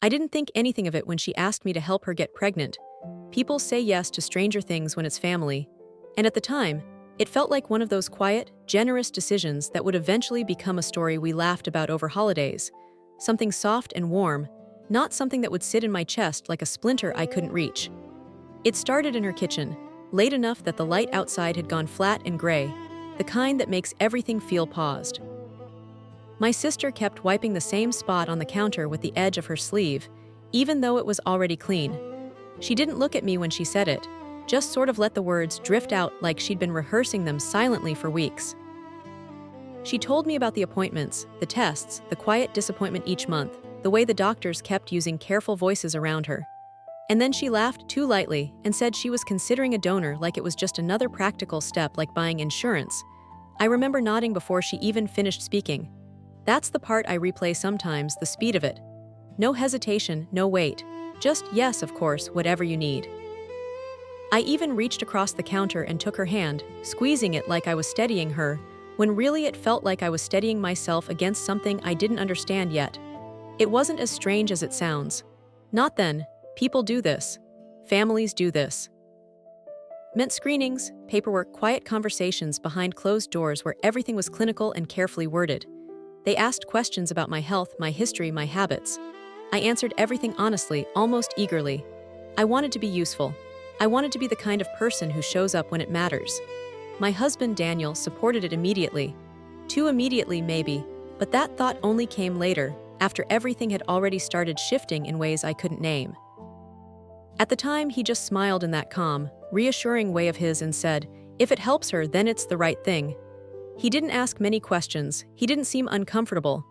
I didn't think anything of it when she asked me to help her get pregnant. People say yes to stranger things when it's family. And at the time, it felt like one of those quiet, generous decisions that would eventually become a story we laughed about over holidays. Something soft and warm, not something that would sit in my chest like a splinter I couldn't reach. It started in her kitchen, late enough that the light outside had gone flat and gray, the kind that makes everything feel paused. My sister kept wiping the same spot on the counter with the edge of her sleeve, even though it was already clean. She didn't look at me when she said it, just sort of let the words drift out like she'd been rehearsing them silently for weeks. She told me about the appointments, the tests, the quiet disappointment each month, the way the doctors kept using careful voices around her. And then she laughed too lightly and said she was considering a donor like it was just another practical step like buying insurance. I remember nodding before she even finished speaking. That's the part I replay sometimes, the speed of it. No hesitation, no wait. Just yes, of course, whatever you need. I even reached across the counter and took her hand, squeezing it like I was steadying her, when really it felt like I was steadying myself against something I didn't understand yet. It wasn't as strange as it sounds. Not then. People do this. Families do this. Meant screenings, paperwork, quiet conversations behind closed doors where everything was clinical and carefully worded. They asked questions about my health, my history, my habits. I answered everything honestly, almost eagerly. I wanted to be useful. I wanted to be the kind of person who shows up when it matters. My husband, Daniel, supported it immediately. Too immediately, maybe, but that thought only came later, after everything had already started shifting in ways I couldn't name. At the time, he just smiled in that calm, reassuring way of his and said, "If it helps her, then it's the right thing." He didn't ask many questions. He didn't seem uncomfortable.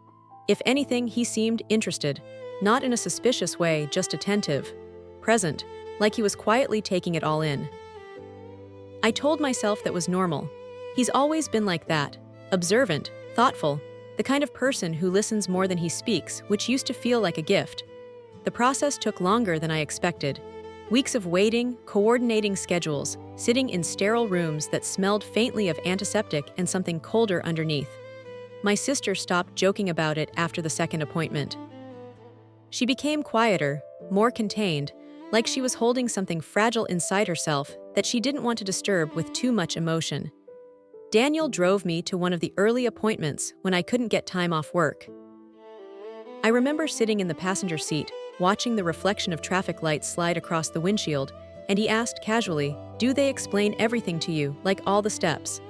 If anything, he seemed interested, not in a suspicious way, just attentive, present, like he was quietly taking it all in. I told myself that was normal. He's always been like that, observant, thoughtful, the kind of person who listens more than he speaks, which used to feel like a gift. The process took longer than I expected. Weeks of waiting, coordinating schedules, sitting in sterile rooms that smelled faintly of antiseptic and something colder underneath. My sister stopped joking about it after the second appointment. She became quieter, more contained, like she was holding something fragile inside herself that she didn't want to disturb with too much emotion. Daniel drove me to one of the early appointments when I couldn't get time off work. I remember sitting in the passenger seat, watching the reflection of traffic lights slide across the windshield, and he asked casually, "Do they explain everything to you, like all the steps?"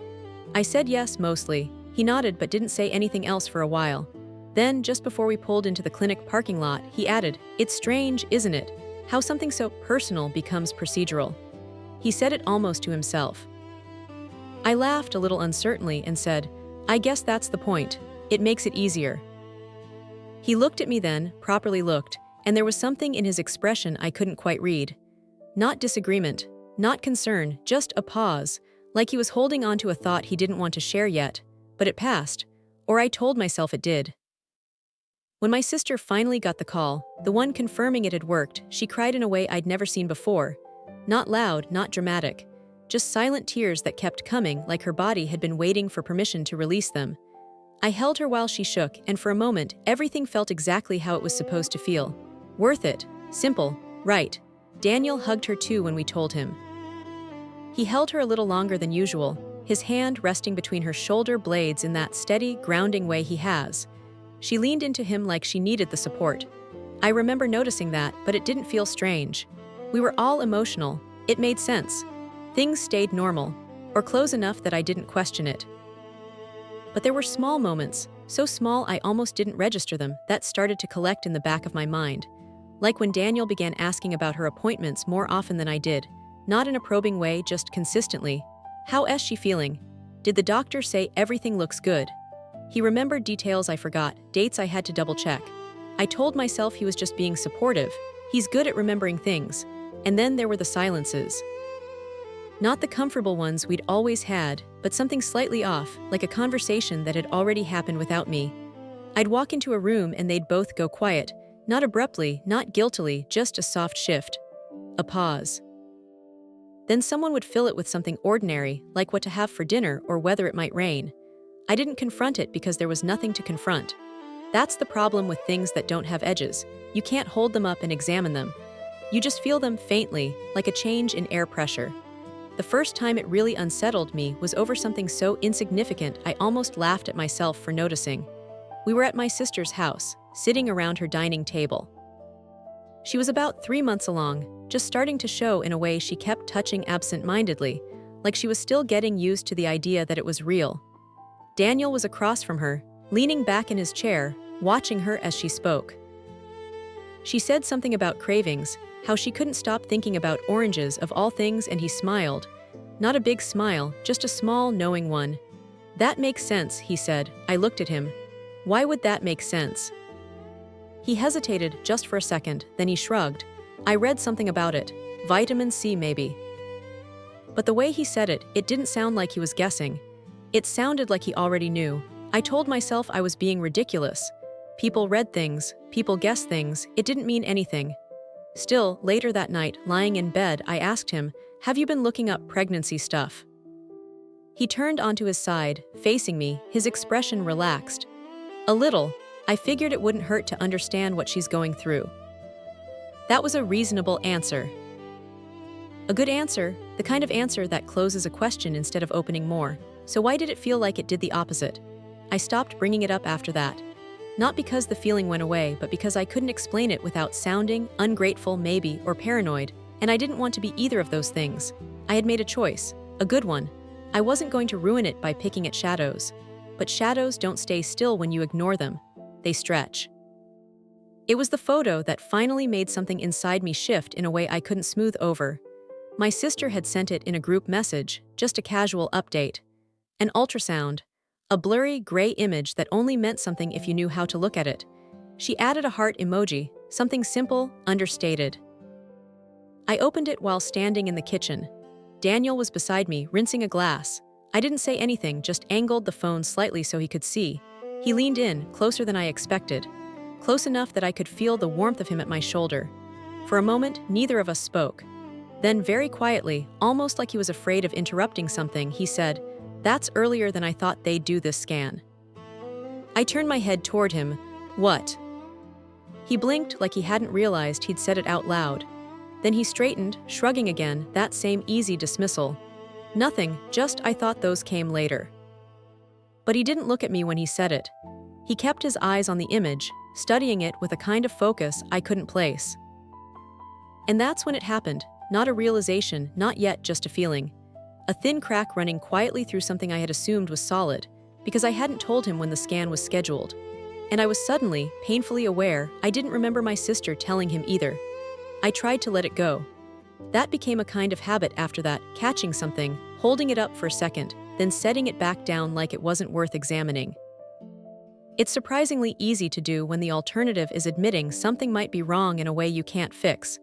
I said yes, mostly. He nodded but didn't say anything else for a while. Then, just before we pulled into the clinic parking lot, he added, "It's strange, isn't it? How something so personal becomes procedural." He said it almost to himself. I laughed a little uncertainly and said, "I guess that's the point. It makes it easier." He looked at me then, properly looked, and there was something in his expression I couldn't quite read. Not disagreement, not concern, just a pause, like he was holding on to a thought he didn't want to share yet, but it passed, or I told myself it did. When my sister finally got the call, the one confirming it had worked, she cried in a way I'd never seen before. Not loud, not dramatic, just silent tears that kept coming like her body had been waiting for permission to release them. I held her while she shook, and for a moment, everything felt exactly how it was supposed to feel. Worth it, simple, right. Daniel hugged her too when we told him. He held her a little longer than usual, his hand resting between her shoulder blades in that steady, grounding way he has. She leaned into him like she needed the support. I remember noticing that, but it didn't feel strange. We were all emotional. It made sense. Things stayed normal, or close enough that I didn't question it. But there were small moments, so small I almost didn't register them, that started to collect in the back of my mind. Like when Daniel began asking about her appointments more often than I did, not in a probing way, just consistently. "How is she feeling? Did the doctor say everything looks good?" He remembered details I forgot, dates I had to double-check. I told myself he was just being supportive. He's good at remembering things. And then there were the silences. Not the comfortable ones we'd always had, but something slightly off, like a conversation that had already happened without me. I'd walk into a room and they'd both go quiet, not abruptly, not guiltily, just a soft shift. A pause. Then someone would fill it with something ordinary, like what to have for dinner or whether it might rain. I didn't confront it because there was nothing to confront. That's the problem with things that don't have edges. You can't hold them up and examine them. You just feel them faintly, like a change in air pressure. The first time it really unsettled me was over something so insignificant I almost laughed at myself for noticing. We were at my sister's house, sitting around her dining table. She was about 3 months along, just starting to show in a way she kept touching absent-mindedly, like she was still getting used to the idea that it was real. Daniel was across from her, leaning back in his chair, watching her as she spoke. She said something about cravings, how she couldn't stop thinking about oranges of all things, and he smiled. Not a big smile, just a small, knowing one. "That makes sense," he said. I looked at him. "Why would that make sense?" He hesitated just for a second, then he shrugged. "I read something about it. Vitamin C, maybe." But the way he said it, it didn't sound like he was guessing. It sounded like he already knew. I told myself I was being ridiculous. People read things, people guessed things, it didn't mean anything. Still, later that night, lying in bed, I asked him, "Have you been looking up pregnancy stuff?" He turned onto his side, facing me, his expression relaxed. "A little. I figured it wouldn't hurt to understand what she's going through." That was a reasonable answer. A good answer, the kind of answer that closes a question instead of opening more. So why did it feel like it did the opposite? I stopped bringing it up after that. Not because the feeling went away, but because I couldn't explain it without sounding ungrateful, maybe, or paranoid, and I didn't want to be either of those things. I had made a choice, a good one. I wasn't going to ruin it by picking at shadows. But shadows don't stay still when you ignore them. They stretch. It was the photo that finally made something inside me shift in a way I couldn't smooth over. My sister had sent it in a group message, just a casual update. An ultrasound. A blurry, gray image that only meant something if you knew how to look at it. She added a heart emoji, something simple, understated. I opened it while standing in the kitchen. Daniel was beside me, rinsing a glass. I didn't say anything, just angled the phone slightly so he could see. He leaned in, closer than I expected. Close enough that I could feel the warmth of him at my shoulder. For a moment, neither of us spoke. Then, very quietly, almost like he was afraid of interrupting something, he said, "That's earlier than I thought they'd do this scan." I turned my head toward him. "What?" He blinked like he hadn't realized he'd said it out loud. Then he straightened, shrugging again, that same easy dismissal. "Nothing, just I thought those came later." But he didn't look at me when he said it. He kept his eyes on the image, studying it with a kind of focus I couldn't place. And that's when it happened. Not a realization, not yet, just a feeling. A thin crack running quietly through something I had assumed was solid, because I hadn't told him when the scan was scheduled. And I was suddenly, painfully aware I didn't remember my sister telling him either. I tried to let it go. That became a kind of habit after that, catching something, holding it up for a second, then setting it back down like it wasn't worth examining. It's surprisingly easy to do when the alternative is admitting something might be wrong in a way you can't fix.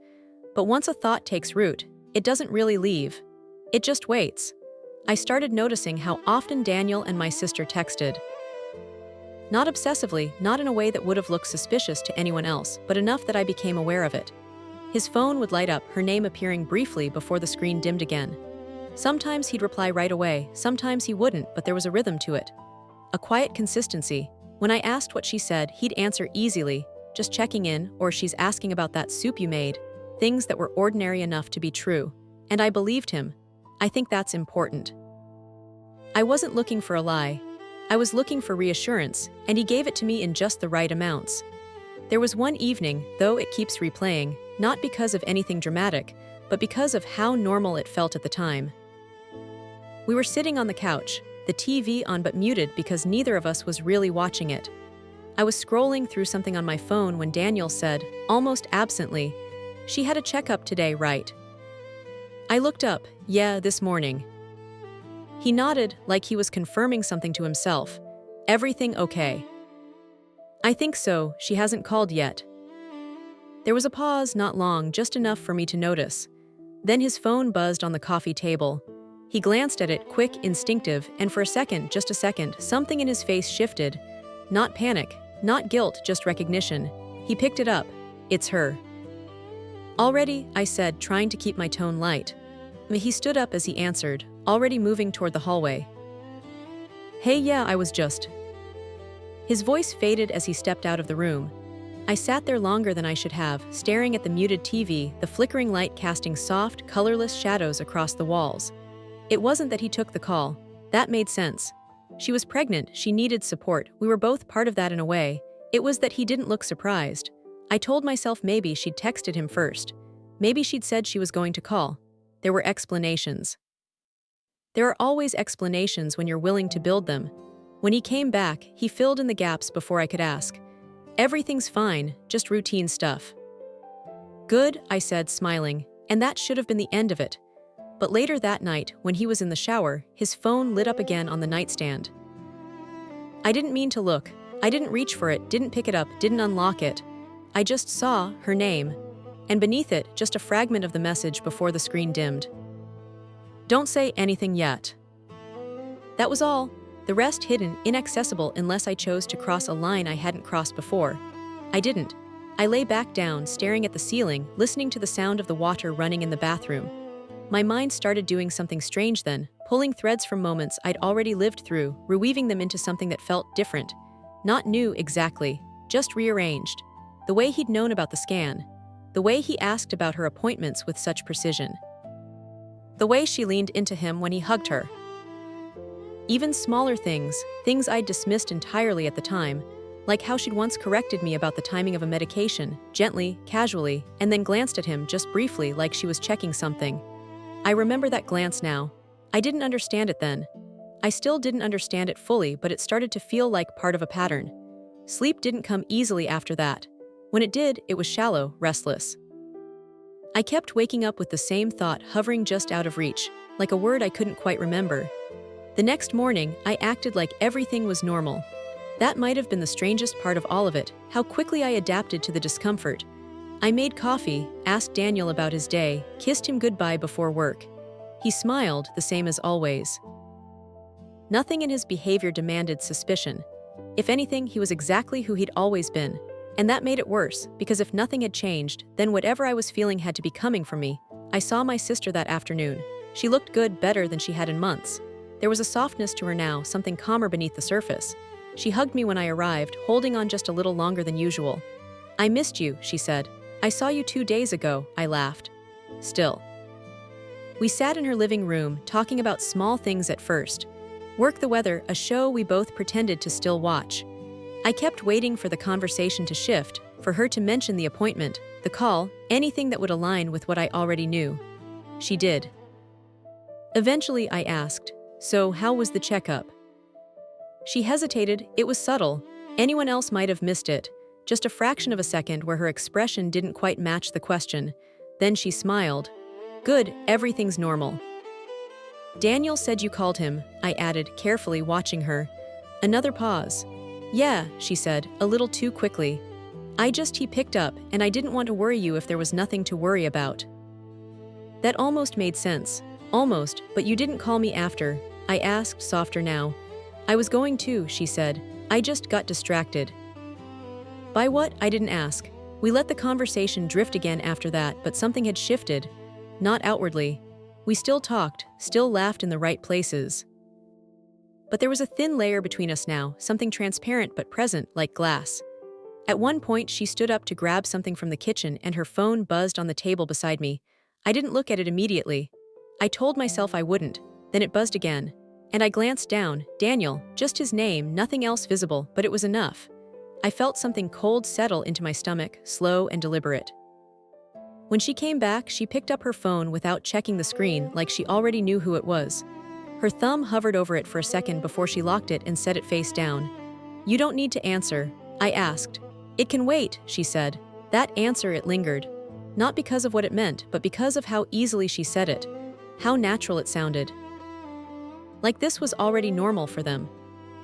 But once a thought takes root, it doesn't really leave. It just waits. I started noticing how often Daniel and my sister texted. Not obsessively, not in a way that would have looked suspicious to anyone else, but enough that I became aware of it. His phone would light up, her name appearing briefly before the screen dimmed again. Sometimes he'd reply right away, sometimes he wouldn't, but there was a rhythm to it. A quiet consistency. When I asked what she said, he'd answer easily, "Just checking in," or "She's asking about that soup you made," things that were ordinary enough to be true. And I believed him. I think that's important. I wasn't looking for a lie. I was looking for reassurance, and he gave it to me in just the right amounts. There was one evening, though it keeps replaying, not because of anything dramatic, but because of how normal it felt at the time. We were sitting on the couch, the TV on but muted because neither of us was really watching it. I was scrolling through something on my phone when Daniel said, almost absently, "She had a checkup today, right?" I looked up, "Yeah, this morning." He nodded, like he was confirming something to himself. "Everything okay?" "I think so, she hasn't called yet." There was a pause, not long, just enough for me to notice. Then his phone buzzed on the coffee table. He glanced at it, quick, instinctive, and for a second, just a second, something in his face shifted. Not panic, not guilt, just recognition. He picked it up. "It's her." "Already," I said, trying to keep my tone light. He stood up as he answered, already moving toward the hallway. "Hey, yeah, I was just..." His voice faded as he stepped out of the room. I sat there longer than I should have, staring at the muted TV, the flickering light casting soft, colorless shadows across the walls. It wasn't that he took the call. That made sense. She was pregnant, she needed support, we were both part of that in a way. It was that he didn't look surprised. I told myself maybe she'd texted him first. Maybe she'd said she was going to call. There were explanations. There are always explanations when you're willing to build them. When he came back, he filled in the gaps before I could ask. Everything's fine, just routine stuff. Good, I said, smiling, and that should have been the end of it. But later that night, when he was in the shower, his phone lit up again on the nightstand. I didn't mean to look. I didn't reach for it, didn't pick it up, didn't unlock it. I just saw her name, and beneath it, just a fragment of the message before the screen dimmed. Don't say anything yet. That was all. The rest hidden, inaccessible unless I chose to cross a line I hadn't crossed before. I didn't. I lay back down, staring at the ceiling, listening to the sound of the water running in the bathroom. My mind started doing something strange then, pulling threads from moments I'd already lived through, reweaving them into something that felt different. Not new exactly, just rearranged. The way he'd known about the scan. The way he asked about her appointments with such precision. The way she leaned into him when he hugged her. Even smaller things I'd dismissed entirely at the time, like how she'd once corrected me about the timing of a medication, gently, casually, and then glanced at him just briefly like she was checking something. I remember that glance now. I didn't understand it then. I still didn't understand it fully, but it started to feel like part of a pattern. Sleep didn't come easily after that. When it did, it was shallow, restless. I kept waking up with the same thought hovering just out of reach, like a word I couldn't quite remember. The next morning, I acted like everything was normal. That might have been the strangest part of all of it, how quickly I adapted to the discomfort. I made coffee, asked Daniel about his day, kissed him goodbye before work. He smiled, the same as always. Nothing in his behavior demanded suspicion. If anything, he was exactly who he'd always been. And that made it worse, because if nothing had changed, then whatever I was feeling had to be coming from me. I saw my sister that afternoon. She looked good, better than she had in months. There was a softness to her now, something calmer beneath the surface. She hugged me when I arrived, holding on just a little longer than usual. I missed you, she said. I saw you 2 days ago, I laughed. Still. We sat in her living room, talking about small things at first. Work, the weather, a show we both pretended to still watch. I kept waiting for the conversation to shift, for her to mention the appointment, the call, anything that would align with what I already knew. She did. Eventually, I asked, so how was the checkup? She hesitated. It was subtle. Anyone else might have missed it. Just a fraction of a second where her expression didn't quite match the question. Then she smiled. Good, everything's normal. Daniel said you called him, I added, carefully watching her. Another pause. Yeah, she said, a little too quickly. He picked up, and I didn't want to worry you if there was nothing to worry about. That almost made sense. Almost, but you didn't call me after, I asked, softer now. I was going to, she said. I just got distracted. By what? I didn't ask. We let the conversation drift again after that, but something had shifted. Not outwardly. We still talked, still laughed in the right places. But there was a thin layer between us now, something transparent but present, like glass. At one point, she stood up to grab something from the kitchen and her phone buzzed on the table beside me. I didn't look at it immediately. I told myself I wouldn't. Then it buzzed again. And I glanced down. Daniel, just his name, nothing else visible, but it was enough. I felt something cold settle into my stomach, slow and deliberate. When she came back, she picked up her phone without checking the screen, like she already knew who it was. Her thumb hovered over it for a second before she locked it and set it face down. You don't need to answer, I asked. It can wait, she said. That answer, it lingered. Not because of what it meant, but because of how easily she said it. How natural it sounded. Like this was already normal for them.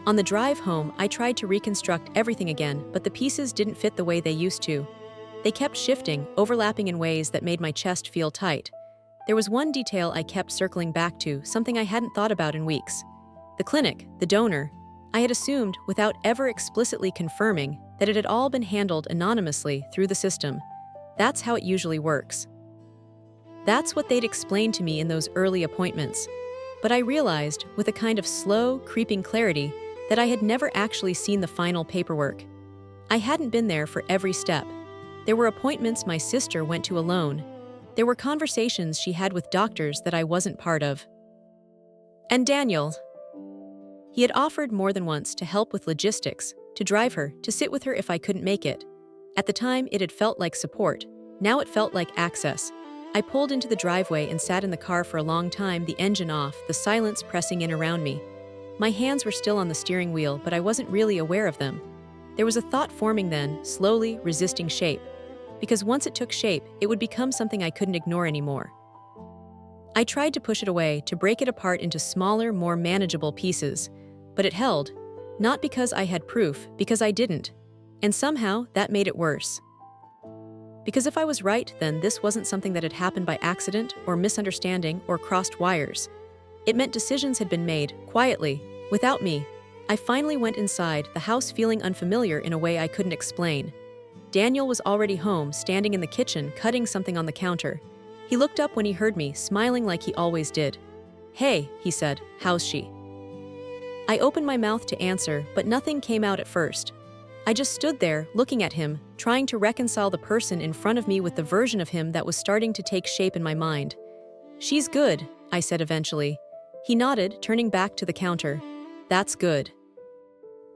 On the drive home, I tried to reconstruct everything again, but the pieces didn't fit the way they used to. They kept shifting, overlapping in ways that made my chest feel tight. There was one detail I kept circling back to, something I hadn't thought about in weeks. The clinic, the donor. I had assumed, without ever explicitly confirming, that it had all been handled anonymously through the system. That's how it usually works. That's what they'd explained to me in those early appointments. But I realized, with a kind of slow, creeping clarity, that I had never actually seen the final paperwork. I hadn't been there for every step. There were appointments my sister went to alone. There were conversations she had with doctors that I wasn't part of. And Daniel. He had offered more than once to help with logistics, to drive her, to sit with her if I couldn't make it. At the time, it had felt like support. Now it felt like access. I pulled into the driveway and sat in the car for a long time, the engine off, the silence pressing in around me. My hands were still on the steering wheel, but I wasn't really aware of them. There was a thought forming then, slowly resisting shape. Because once it took shape, it would become something I couldn't ignore anymore. I tried to push it away, to break it apart into smaller, more manageable pieces. But it held. Not because I had proof, because I didn't. And somehow, that made it worse. Because if I was right, then this wasn't something that had happened by accident, or misunderstanding, or crossed wires. It meant decisions had been made, quietly, without me. I finally went inside, the house feeling unfamiliar in a way I couldn't explain. Daniel was already home, standing in the kitchen, cutting something on the counter. He looked up when he heard me, smiling like he always did. "Hey," he said, "how's she?" I opened my mouth to answer, but nothing came out at first. I just stood there, looking at him, trying to reconcile the person in front of me with the version of him that was starting to take shape in my mind. "She's good," I said eventually. He nodded, turning back to the counter. "That's good."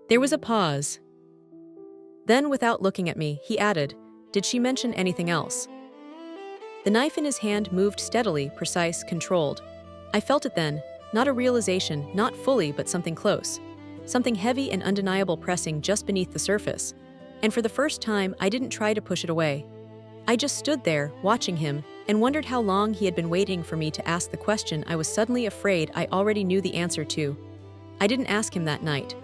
There was a pause. Then, without looking at me, he added, "Did she mention anything else?" The knife in his hand moved steadily, precise, controlled. I felt it then, not a realization, not fully, but something close. Something heavy and undeniable pressing just beneath the surface. And for the first time, I didn't try to push it away. I just stood there, watching him, and wondered how long he had been waiting for me to ask the question I was suddenly afraid I already knew the answer to. I didn't ask him that night.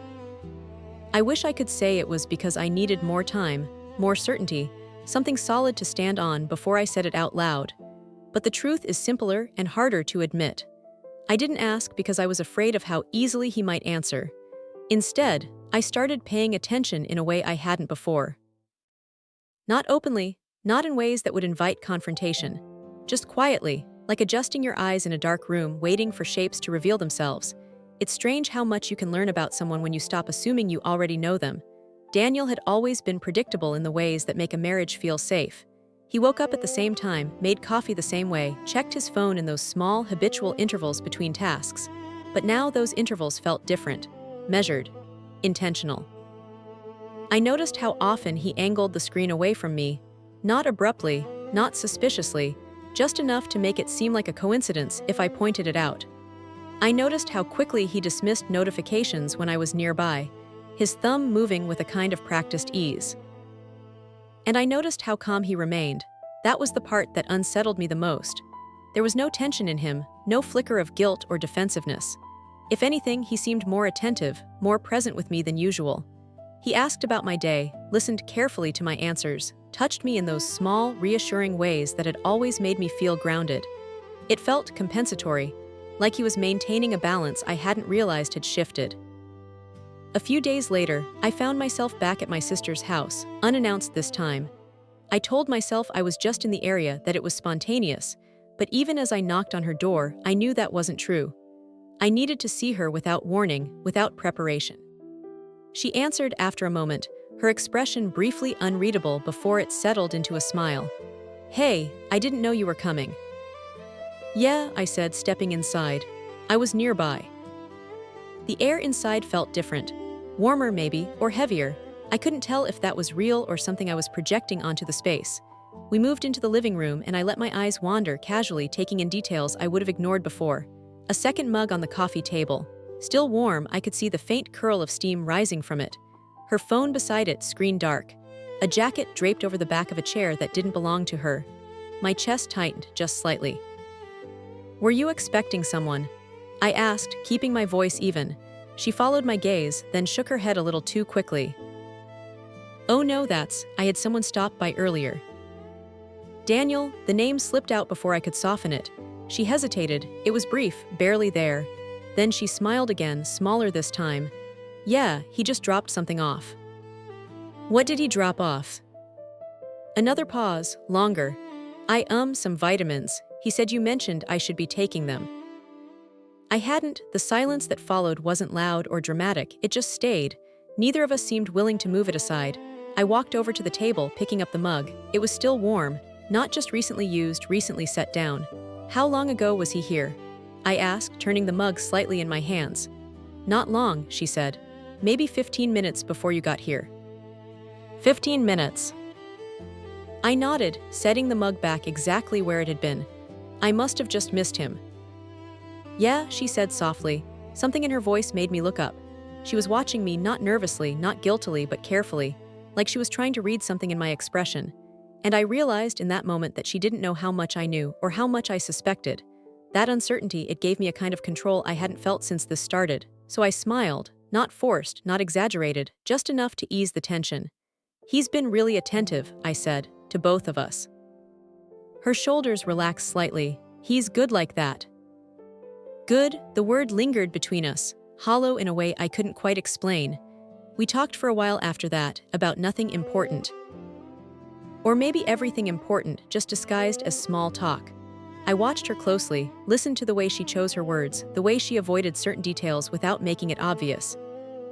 I wish I could say it was because I needed more time, more certainty, something solid to stand on before I said it out loud. But the truth is simpler and harder to admit. I didn't ask because I was afraid of how easily he might answer. Instead, I started paying attention in a way I hadn't before. Not openly, not in ways that would invite confrontation. Just quietly, like adjusting your eyes in a dark room, waiting for shapes to reveal themselves. It's strange how much you can learn about someone when you stop assuming you already know them. Daniel had always been predictable in the ways that make a marriage feel safe. He woke up at the same time, made coffee the same way, checked his phone in those small, habitual intervals between tasks. But now those intervals felt different, measured, intentional. I noticed how often he angled the screen away from me, not abruptly, not suspiciously, just enough to make it seem like a coincidence if I pointed it out. I noticed how quickly he dismissed notifications when I was nearby, his thumb moving with a kind of practiced ease. And I noticed how calm he remained. That was the part that unsettled me the most. There was no tension in him, no flicker of guilt or defensiveness. If anything, he seemed more attentive, more present with me than usual. He asked about my day, listened carefully to my answers, touched me in those small, reassuring ways that had always made me feel grounded. It felt compensatory, like he was maintaining a balance I hadn't realized had shifted. A few days later, I found myself back at my sister's house, unannounced this time. I told myself I was just in the area, that it was spontaneous, but even as I knocked on her door, I knew that wasn't true. I needed to see her without warning, without preparation. She answered after a moment, her expression briefly unreadable before it settled into a smile. "Hey, I didn't know you were coming." "Yeah," I said, stepping inside. I was nearby. The air inside felt different. Warmer maybe, or heavier. I couldn't tell if that was real or something I was projecting onto the space. We moved into the living room and I let my eyes wander casually, taking in details I would have ignored before. A second mug on the coffee table. Still warm, I could see the faint curl of steam rising from it. Her phone beside it, screen dark. A jacket draped over the back of a chair that didn't belong to her. My chest tightened just slightly. "Were you expecting someone?" I asked, keeping my voice even. She followed my gaze, then shook her head a little too quickly. "Oh no, I had someone stop by earlier." "Daniel," the name slipped out before I could soften it. She hesitated. It was brief, barely there. Then she smiled again, smaller this time. "Yeah, he just dropped something off." "What did he drop off?" Another pause, longer. Some vitamins. He said you mentioned I should be taking them." I hadn't. The silence that followed wasn't loud or dramatic, it just stayed. Neither of us seemed willing to move it aside. I walked over to the table, picking up the mug. It was still warm, not just recently used, recently set down. How long ago was he here? I asked, turning the mug slightly in my hands. Not long, she said. Maybe 15 minutes before you got here. 15 minutes. I nodded, setting the mug back exactly where it had been. I must have just missed him. Yeah, she said softly. Something in her voice made me look up. She was watching me, not nervously, not guiltily, but carefully, like she was trying to read something in my expression. And I realized in that moment that she didn't know how much I knew or how much I suspected. That uncertainty, it gave me a kind of control I hadn't felt since this started. So I smiled, not forced, not exaggerated, just enough to ease the tension. He's been really attentive, I said, to both of us. Her shoulders relaxed slightly. He's good like that. Good, the word lingered between us, hollow in a way I couldn't quite explain. We talked for a while after that, about nothing important. Or maybe everything important, just disguised as small talk. I watched her closely, listened to the way she chose her words, the way she avoided certain details without making it obvious.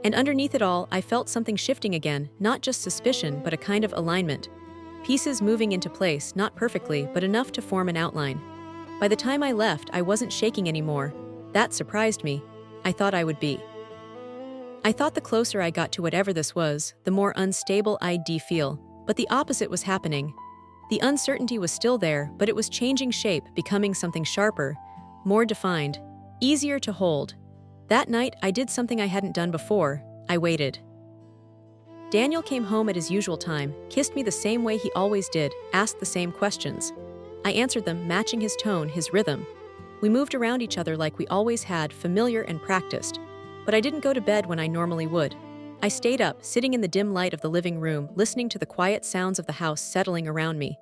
And underneath it all, I felt something shifting again, not just suspicion, but a kind of alignment. Pieces moving into place, not perfectly, but enough to form an outline. By the time I left, I wasn't shaking anymore. That surprised me. I thought I would be. I thought the closer I got to whatever this was, the more unstable I'd feel, but the opposite was happening. The uncertainty was still there, but it was changing shape, becoming something sharper, more defined, easier to hold. That night, I did something I hadn't done before. I waited. Daniel came home at his usual time, kissed me the same way he always did, asked the same questions. I answered them, matching his tone, his rhythm. We moved around each other like we always had, familiar and practiced. But I didn't go to bed when I normally would. I stayed up, sitting in the dim light of the living room, listening to the quiet sounds of the house settling around me.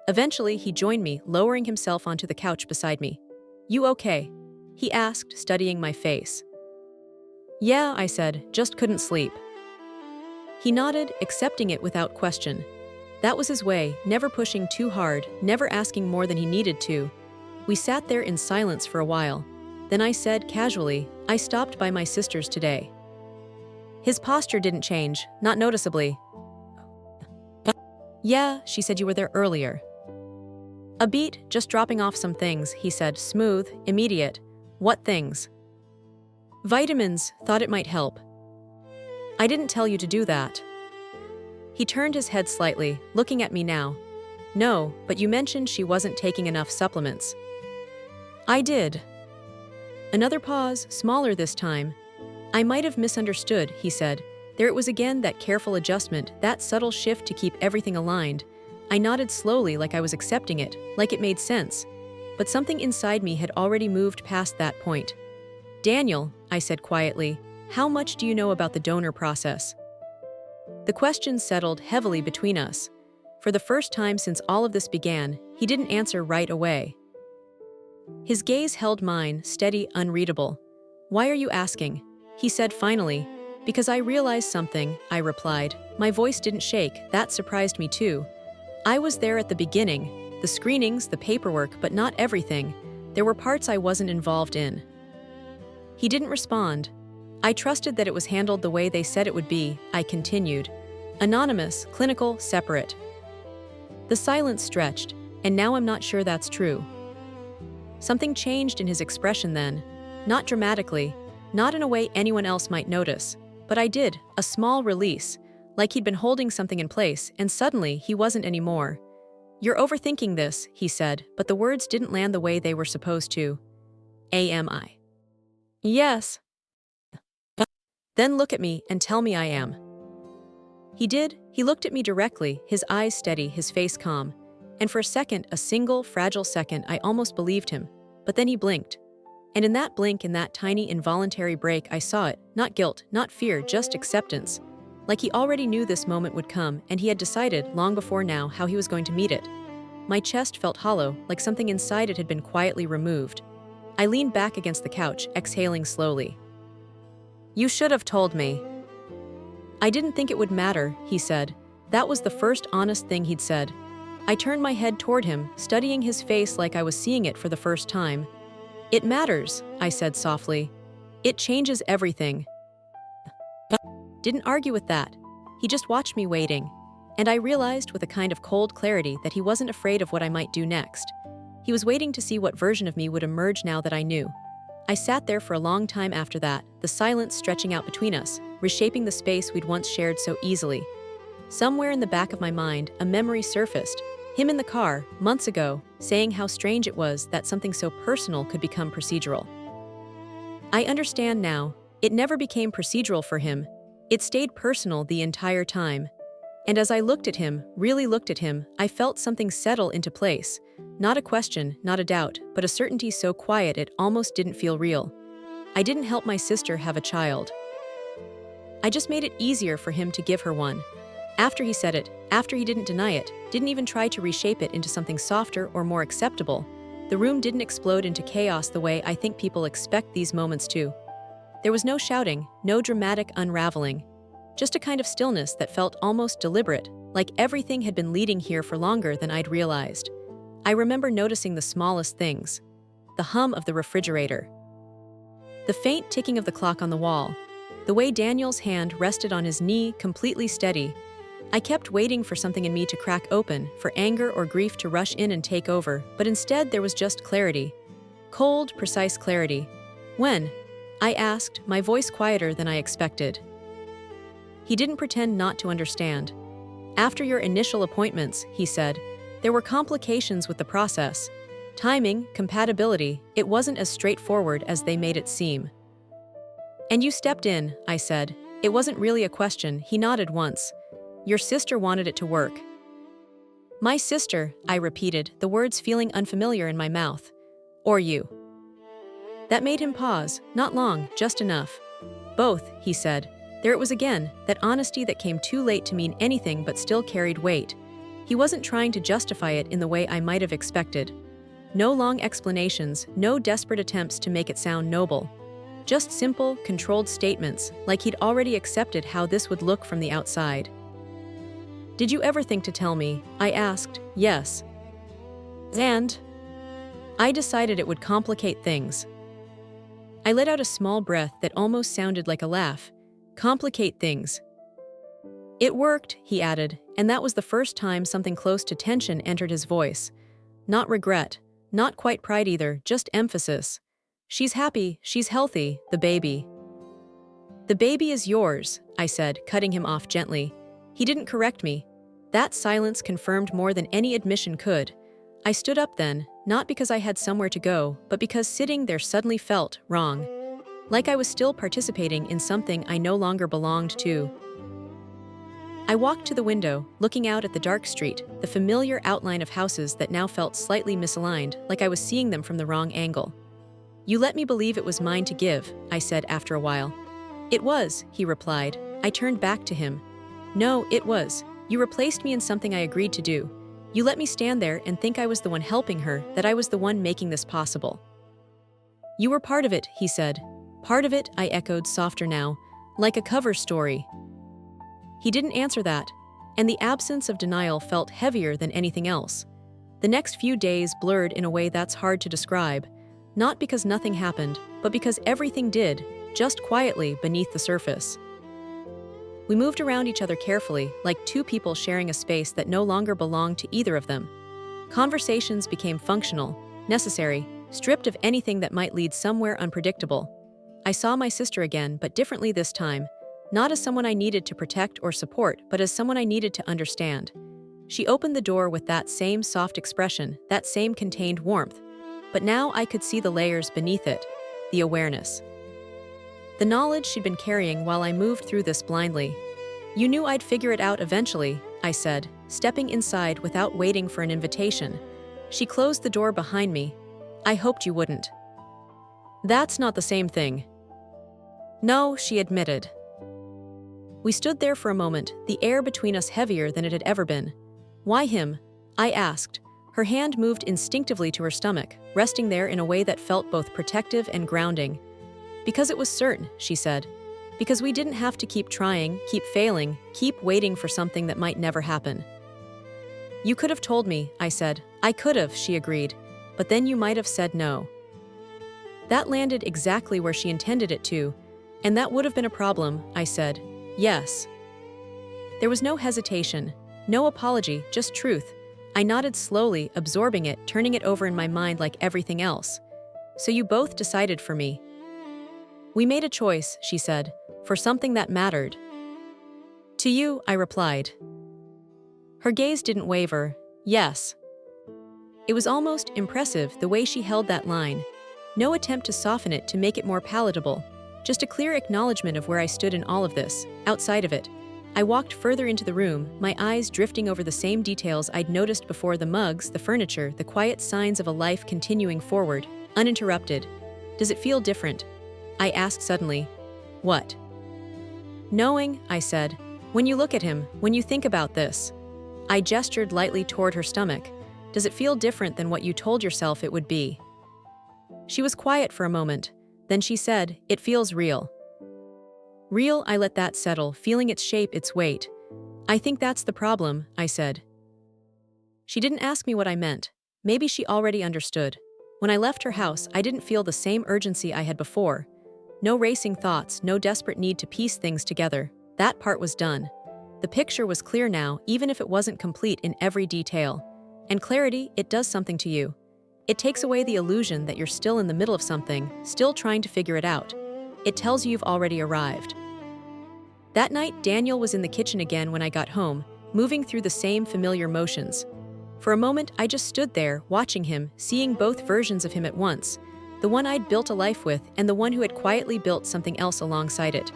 Eventually, he joined me, lowering himself onto the couch beside me. You okay? He asked, studying my face. Yeah, I said, just couldn't sleep. He nodded, accepting it without question. That was his way, never pushing too hard, never asking more than he needed to. We sat there in silence for a while. Then I said casually, I stopped by my sister's today. His posture didn't change, not noticeably. Yeah, she said you were there earlier. A beat, just dropping off some things, he said, smooth, immediate. What things? Vitamins, thought it might help. I didn't tell you to do that. He turned his head slightly, looking at me now. No, but you mentioned she wasn't taking enough supplements. I did. Another pause, smaller this time. I might have misunderstood, he said. There it was again, that careful adjustment, that subtle shift to keep everything aligned. I nodded slowly, like I was accepting it, like it made sense. But something inside me had already moved past that point. Daniel, I said quietly, how much do you know about the donor process? The question settled heavily between us. For the first time since all of this began, he didn't answer right away. His gaze held mine, steady, unreadable. Why are you asking? He said finally. Because I realized something, I replied. My voice didn't shake, that surprised me too. I was there at the beginning, the screenings, the paperwork, but not everything. There were parts I wasn't involved in. He didn't respond. I trusted that it was handled the way they said it would be, I continued. Anonymous, clinical, separate. The silence stretched, and now I'm not sure that's true. Something changed in his expression then. Not dramatically, not in a way anyone else might notice. But I did, a small release, like he'd been holding something in place, and suddenly he wasn't anymore. You're overthinking this, he said, but the words didn't land the way they were supposed to. Am I? Yes. Then look at me and tell me I am. He did. He looked at me directly, his eyes steady, his face calm. And for a second, a single, fragile second, I almost believed him. But then he blinked. And in that blink, in that tiny, involuntary break, I saw it. Not guilt, not fear, just acceptance. Like he already knew this moment would come, and he had decided, long before now, how he was going to meet it. My chest felt hollow, like something inside it had been quietly removed. I leaned back against the couch, exhaling slowly. You should have told me. I didn't think it would matter, he said. That was the first honest thing he'd said. I turned my head toward him, studying his face like I was seeing it for the first time. It matters, I said softly. It changes everything. Didn't argue with that. He just watched me waiting. And I realized with a kind of cold clarity that he wasn't afraid of what I might do next. He was waiting to see what version of me would emerge now that I knew. I sat there for a long time after that, the silence stretching out between us, reshaping the space we'd once shared so easily. Somewhere in the back of my mind, a memory surfaced. Him in the car, months ago, saying how strange it was that something so personal could become procedural. I understand now. It never became procedural for him. It stayed personal the entire time. And as I looked at him, really looked at him, I felt something settle into place. Not a question, not a doubt, but a certainty so quiet it almost didn't feel real. I didn't help my sister have a child. I just made it easier for him to give her one. After he said it, after he didn't deny it, didn't even try to reshape it into something softer or more acceptable, the room didn't explode into chaos the way I think people expect these moments to. There was no shouting, no dramatic unraveling. Just a kind of stillness that felt almost deliberate, like everything had been leading here for longer than I'd realized. I remember noticing the smallest things. The hum of the refrigerator. The faint ticking of the clock on the wall. The way Daniel's hand rested on his knee, completely steady. I kept waiting for something in me to crack open, for anger or grief to rush in and take over, but instead there was just clarity. Cold, precise clarity. When? I asked, my voice quieter than I expected. He didn't pretend not to understand. After your initial appointments, he said, there were complications with the process. Timing, compatibility, it wasn't as straightforward as they made it seem. And you stepped in, I said. It wasn't really a question, he nodded once. Your sister wanted it to work. My sister, I repeated, the words feeling unfamiliar in my mouth. Or you. That made him pause, not long, just enough. Both, he said. There it was again, that honesty that came too late to mean anything but still carried weight. He wasn't trying to justify it in the way I might have expected. No long explanations, no desperate attempts to make it sound noble. Just simple, controlled statements, like he'd already accepted how this would look from the outside. Did you ever think to tell me? I asked. Yes. And? I decided it would complicate things. I let out a small breath that almost sounded like a laugh. Complicate things. It worked, he added, and that was the first time something close to tension entered his voice. Not regret, not quite pride either, just emphasis. She's happy, she's healthy, the baby. The baby is yours, I said, cutting him off gently. He didn't correct me. That silence confirmed more than any admission could. I stood up then, not because I had somewhere to go, but because sitting there suddenly felt wrong. Like I was still participating in something I no longer belonged to. I walked to the window, looking out at the dark street, the familiar outline of houses that now felt slightly misaligned, like I was seeing them from the wrong angle. You let me believe it was mine to give, I said after a while. It was, he replied. I turned back to him. No, it was. You replaced me in something I agreed to do. You let me stand there and think I was the one helping her, that I was the one making this possible. You were part of it, he said. Part of it, I echoed, softer now, like a cover story. He didn't answer that, and the absence of denial felt heavier than anything else. The next few days blurred in a way that's hard to describe, not because nothing happened, but because everything did, just quietly beneath the surface. We moved around each other carefully, like two people sharing a space that no longer belonged to either of them. Conversations became functional, necessary, stripped of anything that might lead somewhere unpredictable. I saw my sister again, but differently this time, not as someone I needed to protect or support, but as someone I needed to understand. She opened the door with that same soft expression, that same contained warmth, but now I could see the layers beneath it, the awareness. The knowledge she'd been carrying while I moved through this blindly. You knew I'd figure it out eventually, I said, stepping inside without waiting for an invitation. She closed the door behind me. I hoped you wouldn't. That's not the same thing. No, she admitted. We stood there for a moment, the air between us heavier than it had ever been. Why him? I asked. Her hand moved instinctively to her stomach, resting there in a way that felt both protective and grounding. Because it was certain, she said. Because we didn't have to keep trying, keep failing, keep waiting for something that might never happen. You could have told me, I said. I could have, she agreed. But then you might have said no. That landed exactly where she intended it to, and that would have been a problem, I said. Yes. There was no hesitation, no apology, just truth. I nodded slowly, absorbing it, turning it over in my mind like everything else. So you both decided for me. We made a choice, she said, for something that mattered. To you, I replied. Her gaze didn't waver. Yes. It was almost impressive the way she held that line. No attempt to soften it to make it more palatable. Just a clear acknowledgement of where I stood in all of this, outside of it. I walked further into the room, my eyes drifting over the same details I'd noticed before: the mugs, the furniture, the quiet signs of a life continuing forward, uninterrupted. Does it feel different? I asked suddenly. What? Knowing, I said. When you look at him, when you think about this. I gestured lightly toward her stomach. Does it feel different than what you told yourself it would be? She was quiet for a moment. Then she said, it feels real. Real, I let that settle, feeling its shape, its weight. I think that's the problem, I said. She didn't ask me what I meant. Maybe she already understood. When I left her house, I didn't feel the same urgency I had before. No racing thoughts, no desperate need to piece things together. That part was done. The picture was clear now, even if it wasn't complete in every detail. And clarity, it does something to you. It takes away the illusion that you're still in the middle of something, still trying to figure it out. It tells you you've already arrived. That night, Daniel was in the kitchen again when I got home, moving through the same familiar motions. For a moment, I just stood there, watching him, seeing both versions of him at once. The one I'd built a life with, and the one who had quietly built something else alongside it.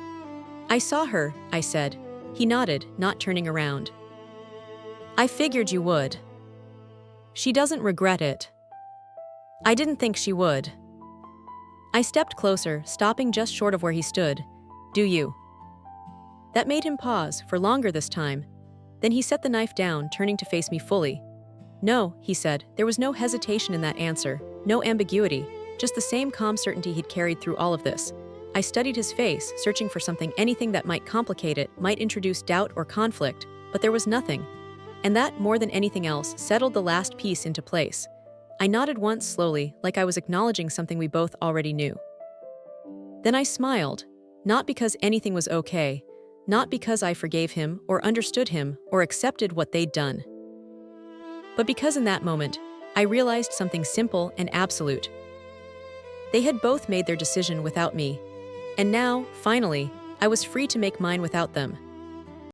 I saw her, I said. He nodded, not turning around. I figured you would. She doesn't regret it. I didn't think she would. I stepped closer, stopping just short of where he stood. Do you? That made him pause, for longer this time. Then he set the knife down, turning to face me fully. No, he said. There was no hesitation in that answer, no ambiguity, just the same calm certainty he'd carried through all of this. I studied his face, searching for something, anything that might complicate it, might introduce doubt or conflict, but there was nothing. And that, more than anything else, settled the last piece into place. I nodded once slowly, like I was acknowledging something we both already knew. Then I smiled, not because anything was okay, not because I forgave him, or understood him, or accepted what they'd done. But because in that moment, I realized something simple and absolute. They had both made their decision without me. And now, finally, I was free to make mine without them.